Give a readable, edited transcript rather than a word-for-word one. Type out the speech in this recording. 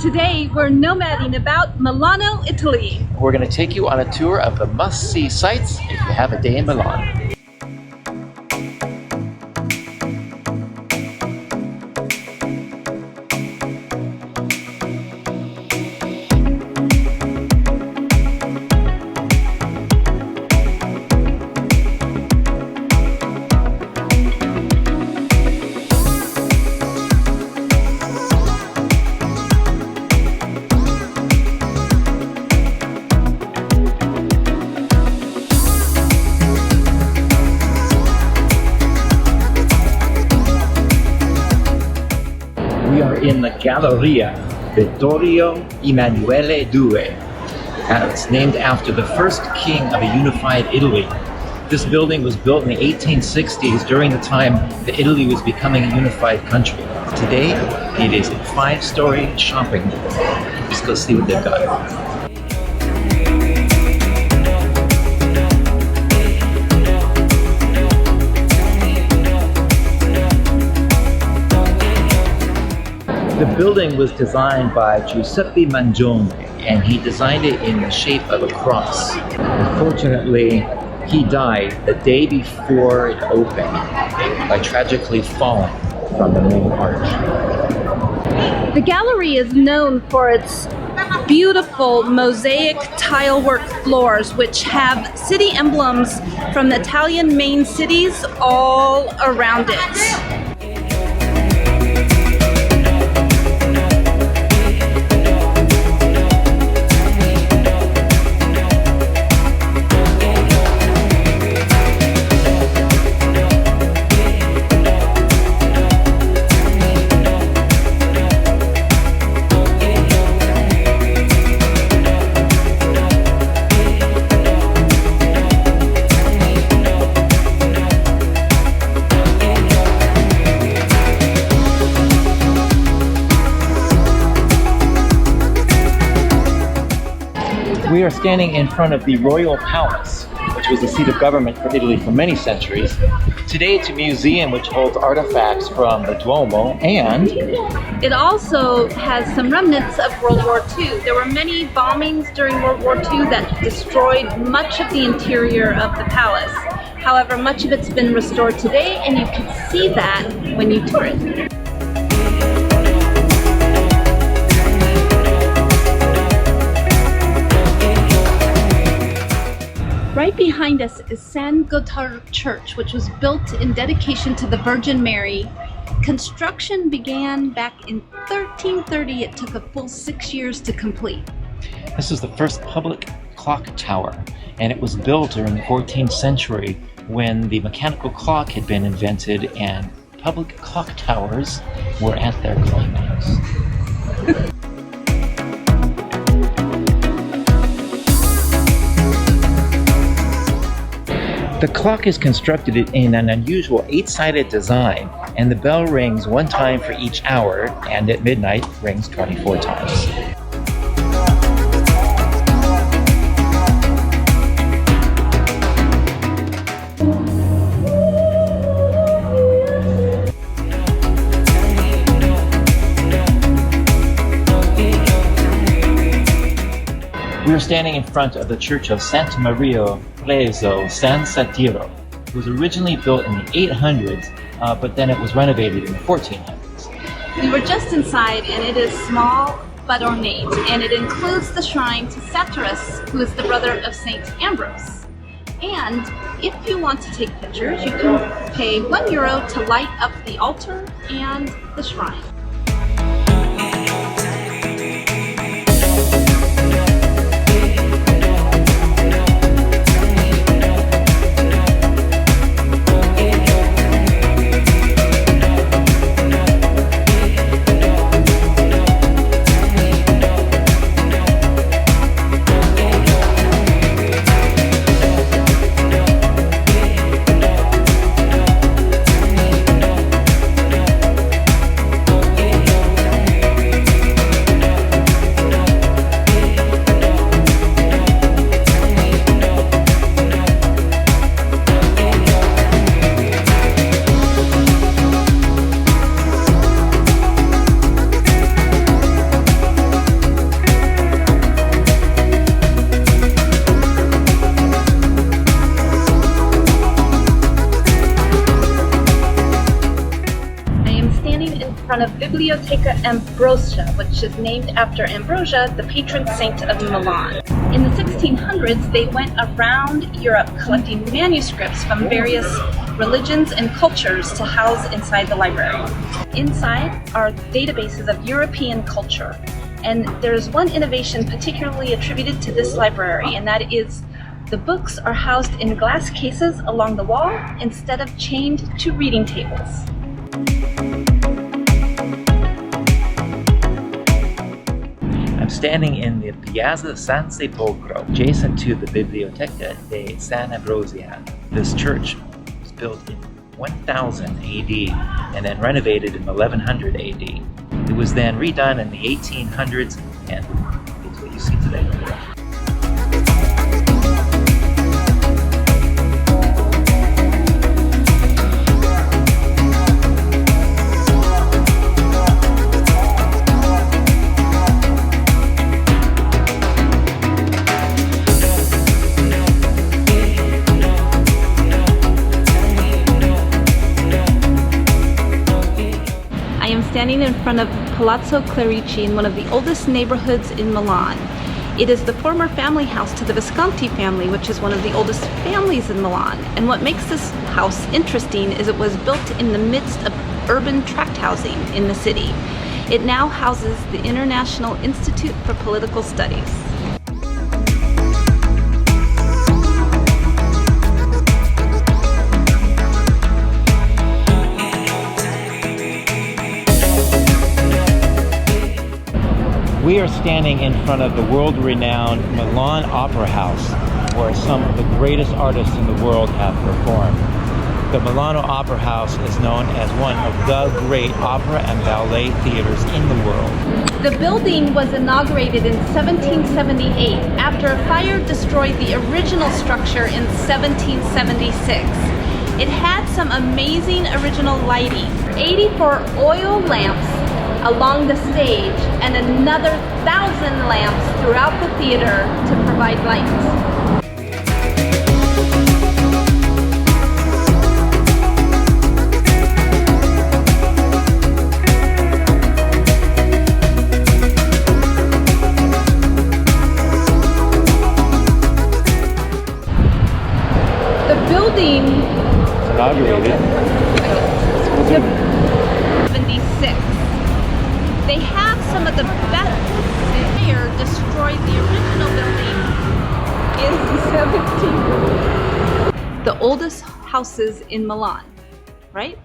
Today we're nomading about Milano, Italy. We're going to take you on a tour of the must-see sites if you have a day in Milan. We are in the Galleria, Vittorio Emanuele II, and it's named after the first king of a unified Italy. This building was built in the 1860s during the time that Italy was becoming a unified country. Today, it is a 5-story shopping mall. Let's go see what they've got. The building was designed by Giuseppe Mangione, and he designed it in the shape of a cross. Unfortunately, he died the day before it opened by tragically falling from the main arch. The gallery is known for its beautiful mosaic tilework floors, which have city emblems from the Italian main cities all around it. We are standing in front of the Royal Palace, which was the seat of government for Italy for many centuries. Today it's a museum which holds artifacts from the Duomo, and it also has some remnants of World War II. There were many bombings during World War II that destroyed much of the interior of the palace. However, much of it's been restored today, and you can see that when you tour it. Right behind us is San Gottardo Church, which was built in dedication to the Virgin Mary. Construction began back in 1330. It took a full 6 years to complete. This is the first public clock tower, and it was built during the 14th century when the mechanical clock had been invented and public clock towers were at their climax. The clock is constructed in an unusual 8-sided design, and the bell rings 1 time for each hour, and at midnight rings 24 times. We are standing in front of the Church of Santa Maria Presso San Satiro. It was originally built in the 800s, but then it was renovated in the 1400s. We were just inside, and it is small but ornate, and it includes the shrine to Satyrus, who is the brother of Saint Ambrose. And if you want to take pictures, you can pay €1 to light up the altar and the shrine. Biblioteca Ambrosiana, which is named after Ambrosia, the patron saint of Milan. In the 1600s, they went around Europe collecting manuscripts from various religions and cultures to house inside the library. Inside are databases of European culture, and there's one innovation particularly attributed to this library, and that is the books are housed in glass cases along the wall instead of chained to reading tables. I'm standing in the Piazza San Sepolcro, adjacent to the Biblioteca de San Ambrosiana. This church was built in 1000 AD and then renovated in 1100 AD. It was then redone in the 1800s and it's what you see today. Standing in front of Palazzo Clerici in one of the oldest neighborhoods in Milan. It is the former family house to the Visconti family, which is one of the oldest families in Milan. And what makes this house interesting is it was built in the midst of urban tract housing in the city. It now houses the International Institute for Political Studies. We are standing in front of the world-renowned Milan Opera House, where some of the greatest artists in the world have performed. The Milano Opera House is known as one of the great opera and ballet theaters in the world. The building was inaugurated in 1778 after a fire destroyed the original structure in 1776. It had some amazing original lighting, 84 oil lamps along the stage and another 1,000 lamps throughout the theater to provide light. The building Inaugurated. 76. They have some of the best. Fire destroyed the original building in 17. The oldest houses in Milan, right?